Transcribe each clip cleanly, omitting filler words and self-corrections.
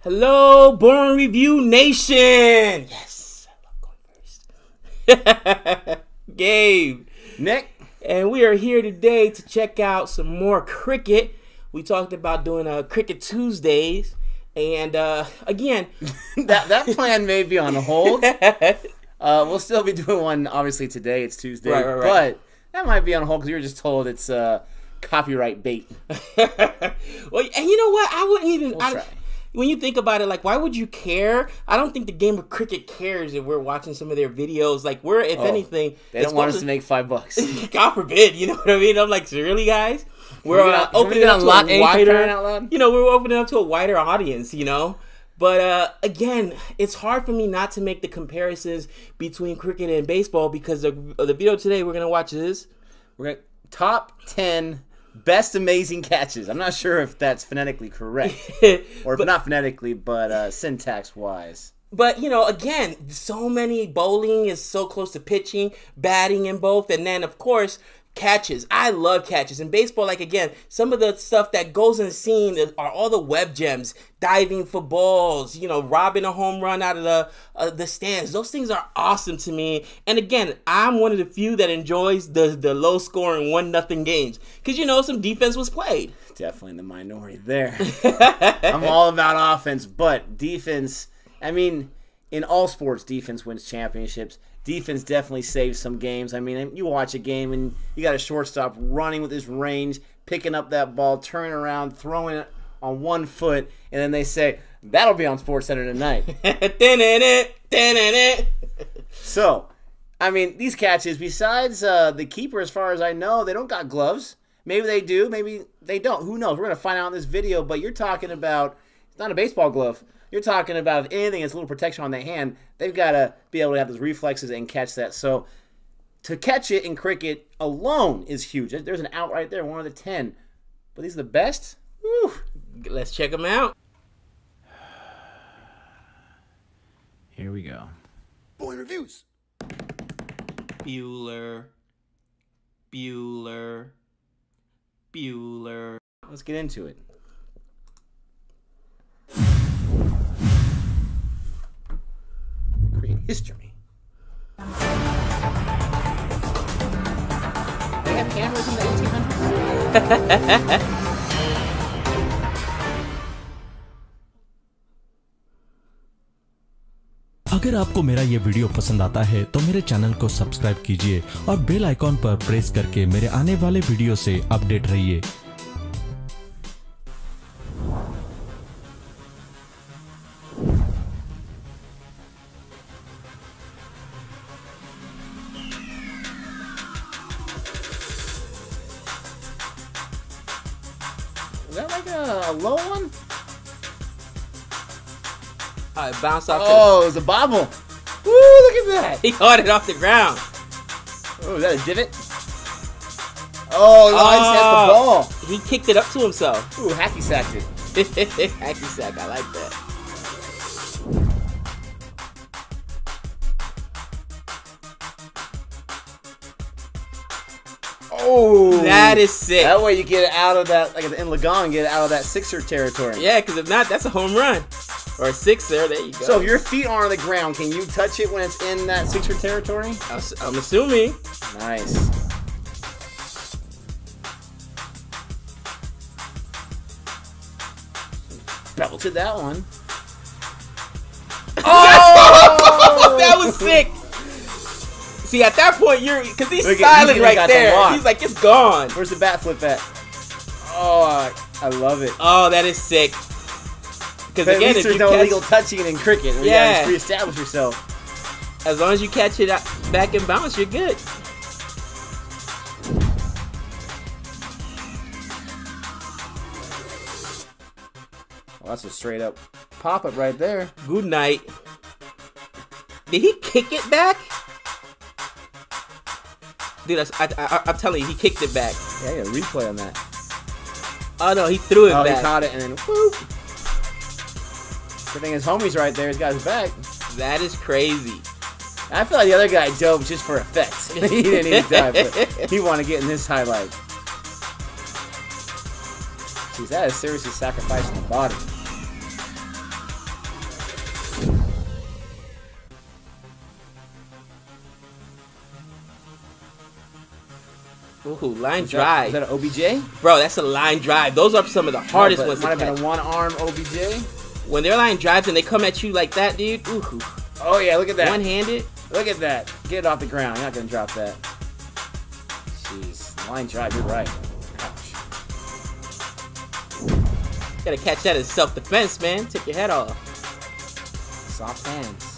Hello, Born Review Nation. Yes, I love going first. Gabe, Nick, and we are here today to check out some more cricket. We talked about doing Cricket Tuesdays, and again, that plan may be on hold. We'll still be doing one. Obviously, today it's Tuesday, right. But that might be on hold because you were just told it's copyright bait. Well, and you know what? I wouldn't even. We'll try. When you think about it, like, why would you care? I don't think the game of cricket cares if we're watching some of their videos. Like, if anything, they don't want us to make $5. God forbid, you know what I mean? I'm like, really, guys? We're opening up to a wider, we're opening up to a wider audience, you know? But again, it's hard for me not to make the comparisons between cricket and baseball because the video today we're gonna watch is top 10 best amazing catches. I'm not sure if that's phonetically correct, or if not phonetically, but syntax-wise. But, again, so many bowling is so close to pitching, batting in both, and then, of course, catches. I love catches. In baseball, like, again, some of the stuff that goes in the scene are all the web gems, diving for balls, robbing a home run out of the stands. Those things are awesome to me. And again, I'm one of the few that enjoys the low-scoring 1-0 games because, some defense was played. Definitely in the minority there. I'm all about offense, but defense, I mean, in all sports, defense wins championships. Defense definitely saves some games. I mean, you watch a game and you got a shortstop running with his range, picking up that ball, turning around, throwing it on one foot, and then they say, that'll be on SportsCenter tonight. So, I mean, these catches, besides the keeper, as far as I know, they don't got gloves. Maybe they do, maybe they don't. Who knows? We're going to find out in this video, but you're talking about, it's not a baseball glove. You're talking about if anything, it's a little protection on their hand. They've got to be able to have those reflexes and catch that. So to catch it in cricket alone is huge. There's an out right there, one of the 10. But these are the best? Woo. Let's check them out. Here we go. Boy Reviews. Bueller. Let's get into it. History. They have cameras in the 1800s? अगर आपको मेरा ये video पसंद आता है तो मेरे channel को सब्सक्राइब कीजिए और बेल आइकॉन पर प्रेस करके मेरे आने वाले वीडियो से अपडेट रहिए। Is that like a low one? It bounced off. Oh, it was a bobble. Woo, look at that. He caught it off the ground. Oh, is that a divot? Oh, no, he just has the ball. He kicked it up to himself. Ooh, hacky sacked it. Hacky sack, I like that. Oh, that is sick. That way you get it out of that, like in Lagon, get it out of that sixer territory. Yeah, because if not, that's a home run. Or a sixer, there you go. So if your feet are on the ground, can you touch it when it's in that sixer territory? I'm assuming. Nice. Belted that one. Oh! That was sick. See, at that point, because he's silent right there. He's like, it's gone. Where's the bat flip at? Oh, I love it. Oh, that is sick. Because again, at least there's no illegal touching it in cricket. You gotta reestablish yourself. As long as you catch it back and bounce, you're good. Well, that's a straight up pop up right there. Good night. Did he kick it back? Dude, I'm telling you, he kicked it back. Yeah, I got a replay on that. Oh no, he threw it back. Oh, he caught it and then whoop. Good thing his homie's right there. He's got his back. That is crazy. I feel like the other guy dove just for effect. He didn't even dive, but he wanted to get in this highlight. Jeez, that is seriously sacrificing the body. Ooh, line drive. Is that an OBJ? Bro, that's a line drive. Those are some of the hardest ones to catch. Might have been a one-arm OBJ. When they're line drives and they come at you like that, dude. Ooh. Oh, yeah, look at that. One-handed. Look at that. Get it off the ground. You're not going to drop that. Jeez. Line drive, you're right. Ouch. Gotta catch that in self-defense, man. Take your head off. Soft hands.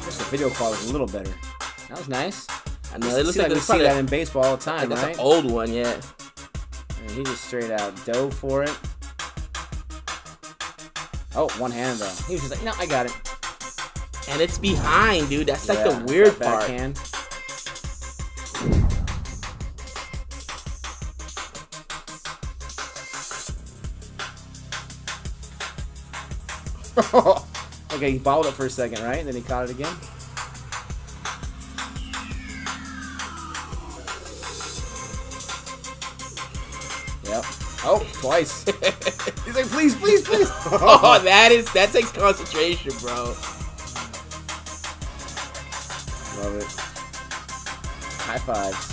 Just the video quality was a little better. That was nice. I know, it looks like we see that in baseball all the time, that's right? an old one, yeah. And he just straight out dove for it. Oh, one-handed though. He was just like, no, I got it. And it's behind, dude. That's like the weird part. Backhand. Okay, he bobbled it for a second, right? And then he caught it again. Yep. Oh, twice. He's like, please, please, please. Oh, that takes concentration, bro. Love it. High fives.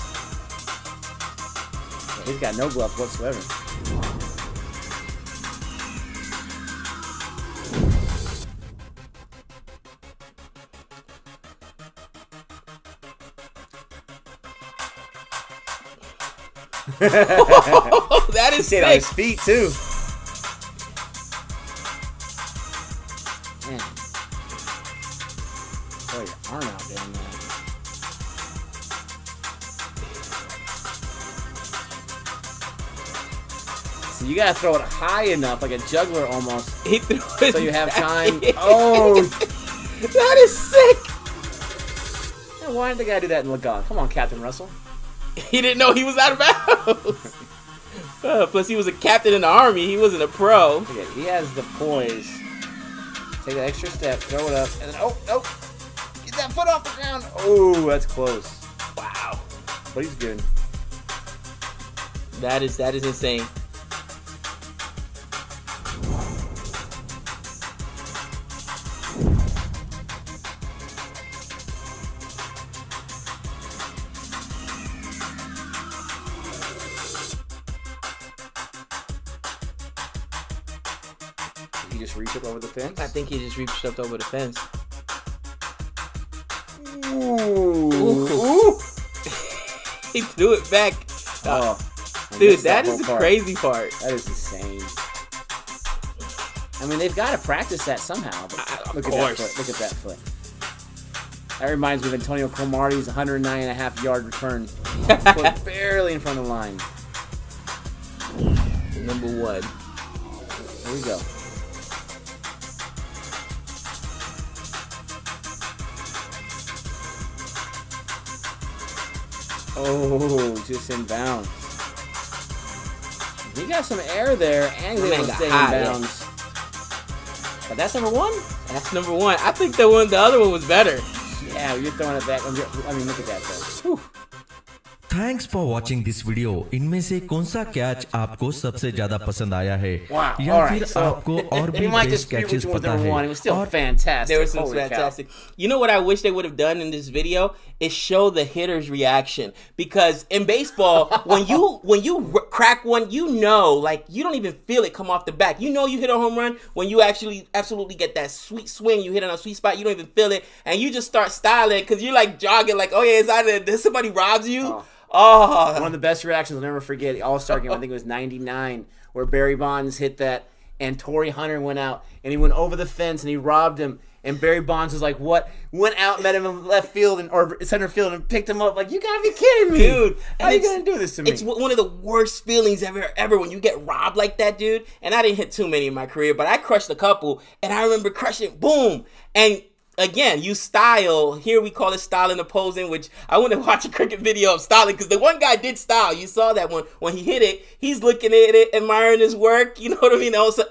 Yeah, he's got no gloves whatsoever. Oh, that is sick. On his feet too. Man. Throw your arm out there, man. So you gotta throw it high enough, like a juggler almost. He threw it so you have back. time. Oh, that is sick. Man, why didn't the guy do that in Lagan? Come on, Captain Russell. He didn't know he was out of bounds. Plus, he was a captain in the army. He wasn't a pro. Okay, he has the poise. Take that extra step, throw it up, and then oh, get that foot off the ground. Oh, that's close. Wow, but he's good. That is insane. He just reached up over the fence? I think he just reached up over the fence. Ooh. Ooh. He threw it back. Oh, dude, that is the crazy part. That is insane. I mean, they've got to practice that somehow. But look at that foot. Look at that foot. That reminds me of Antonio Cromartie's 109.5-yard return. Foot barely in front of the line. Number one. Here we go. Oh, just in bounds. He got some air there, and he's able to stay in bounds. But that's number one? That's number one. I think the other one was better. Yeah, you're throwing it back. I mean, look at that, though. Whew. Thanks for watching this video. इनमें से कौन सा catch आपको सबसे ज्यादा पसंद आया है या फिर आपको और भी बेस्ट कैचेस पता है? It was still fantastic. There was some fantastic. You know what I wish they would have done in this video is show the hitter's reaction, because in baseball when you crack one, you know, like you don't even feel it come off the back. You know you hit a home run when you actually absolutely get that sweet swing. You hit it on a sweet spot. You don't even feel it, and you just start styling because you're like jogging, like, oh yeah, it's either this somebody robs you. Oh, one of the best reactions I'll never forget. All-Star game, I think it was '99, where Barry Bonds hit that, and Torrey Hunter went out, and he went over the fence, and he robbed him, and Barry Bonds was like, "What?" Went out, met him in left field or center field, and picked him up. Like, you gotta be kidding me, dude! How are you gonna do this to me? It's one of the worst feelings ever when you get robbed like that, dude. And I didn't hit too many in my career, but I crushed a couple, and I remember crushing, boom, and. Again, you style. Here we call it styling opposing, which I want to watch a cricket video of styling, because the one guy did style. You saw that one when he hit it. He's looking at it, admiring his work. You know what I mean? Also,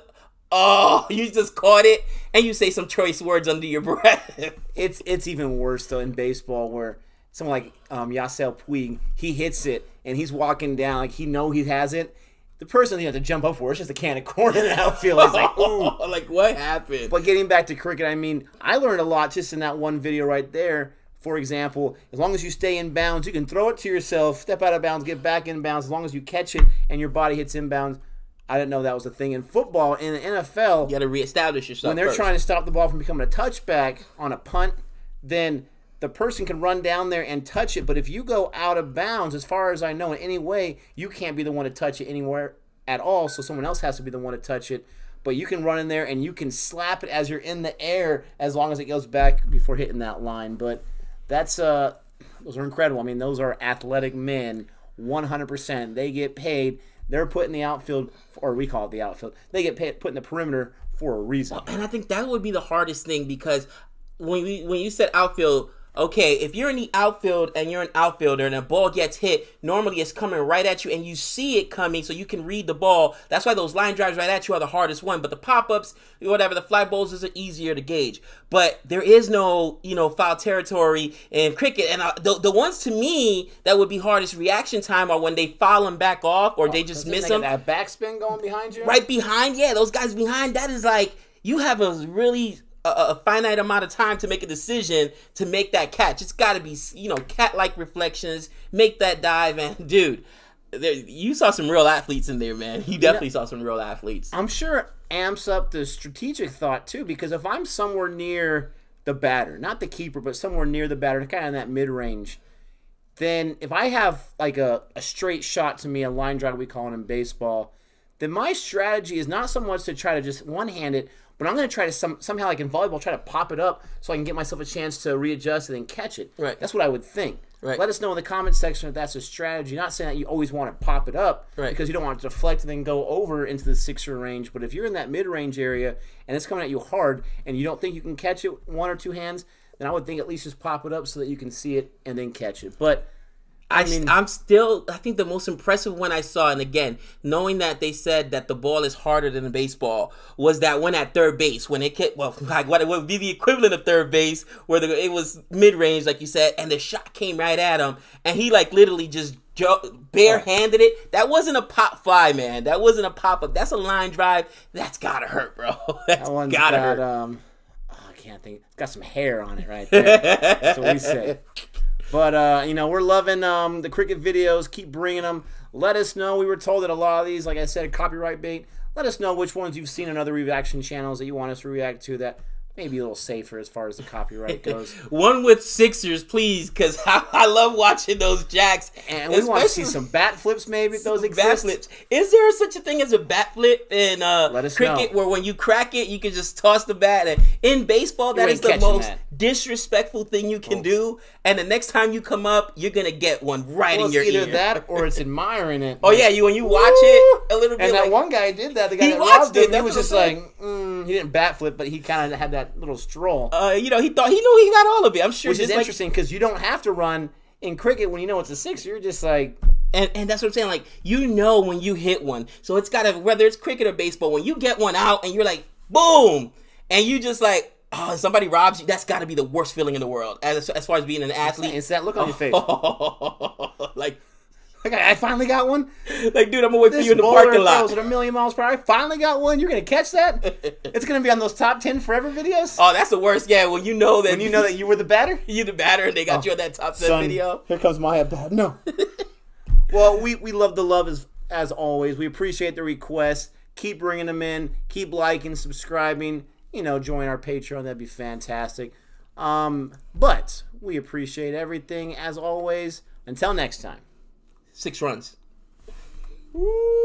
oh, you just caught it, and you say some choice words under your breath. It's even worse though in baseball, where someone like Yasiel Puig, he hits it and he's walking down like he has it. The person you have to jump up for is just a can of corn in the outfield. It's like, ooh. Like, what happened? But getting back to cricket, I mean, I learned a lot just in that one video right there For example, as long as you stay in bounds, you can throw it to yourself, step out of bounds, get back in bounds. As long as you catch it and your body hits inbounds. I didn't know that was a thing in football. In the NFL, you got to reestablish yourself. When they're trying to stop the ball from becoming a touchback on a punt, then the person can run down there and touch it. But if you go out of bounds, as far as I know, in any way, you can't be the one to touch it anywhere at all. So someone else has to be the one to touch it. But you can run in there and you can slap it as you're in the air as long as it goes back before hitting that line. But that's those are incredible. I mean, those are athletic men, 100%. They get paid. They're put in the outfield, or we call it the outfield. They get paid, put in the perimeter for a reason. And I think that would be the hardest thing, because when you said outfield, okay, if you're in the outfield and you're an outfielder and a ball gets hit, normally it's coming right at you and you see it coming, so you can read the ball. That's why those line drives right at you are the hardest one. But the pop-ups, whatever, the fly balls is easier to gauge. But there is no, foul territory in cricket. And the ones to me that would be hardest reaction time are when they foul them back off, or they just miss them. That backspin going behind you? Right behind, yeah, those guys behind, that is like, you have a really a finite amount of time to make a decision to make that catch. It's got to be, cat-like reflections, make that dive, and dude, you saw some real athletes in there, man. You definitely saw some real athletes. I'm sure it amps up the strategic thought, too, because if I'm somewhere near the batter, not the keeper, but somewhere near the batter, kind of in that mid-range, then if I have like a straight shot to me, a line drive we call it in baseball, then my strategy is not so much to try to just one-hand it, but I'm going to try to somehow, like in volleyball, try to pop it up so I can get myself a chance to readjust and then catch it. Right. That's what I would think. Right. Let us know in the comments section if that's a strategy. Not saying that you always want to pop it up, right, because you don't want it to deflect and then go over into the sixer range. But if you're in that mid-range area and it's coming at you hard and you don't think you can catch it one or two hands, then I would think at least just pop it up so that you can see it and then catch it. But I think the most impressive one I saw, and again, knowing that they said that the ball is harder than a baseball, was that one at third base, when it hit, like what would be the equivalent of third base, where it was mid-range, like you said, and the shot came right at him, and he like literally just barehanded it. That wasn't a pop fly, man. That wasn't a pop-up. That's a line drive. That's gotta hurt, bro. That's gotta hurt. I can't think. It's got some hair on it right there. That's what we say. But, we're loving the cricket videos. Keep bringing them. Let us know. We were told that a lot of these, like I said, are copyright bait. Let us know which ones you've seen on other reaction channels that you want us to react to that may be a little safer as far as the copyright goes. One with sixers, please, because I love watching those jacks. And we want to see some bat flips, maybe, if those exist. Bat flips. Is there such a thing as a bat flip in cricket, know, where when you crack it, you can just toss the bat? And in baseball, that is the most disrespectful thing you can do. And the next time you come up, you're going to get one right in your ear. It's either that or it's admiring it. Oh, yeah, when you watch it a little bit. And that one guy did that. The guy that watched it, he was just like, he didn't bat flip, but he kind of had that little stroll. He knew he got all of it. I'm sure. Which is interesting, because you don't have to run in cricket when you know it's a sixer. You're just like... And that's what I'm saying. Like, when you hit one. So it's got to, whether it's cricket or baseball, when you get one out and you're like, boom, and you just like, oh, somebody robs you, that's got to be the worst feeling in the world as far as being an athlete. It's that look on your face. Like, I finally got one. Like, dude, I'm gonna wait for you in the parking lot. Throws at 1,000,000 miles per hour. I finally got one. You're gonna catch that? It's gonna be on those top 10 forever videos. Oh, that's the worst. Yeah, when you know that you were the batter. You're the batter, and they got you on that top 10 video. Here comes my at bat. No. Well, we love the love as always. We appreciate the requests. Keep bringing them in. Keep liking, subscribing. Join our Patreon. That'd be fantastic. But we appreciate everything as always. Until next time. 6 runs. Woo.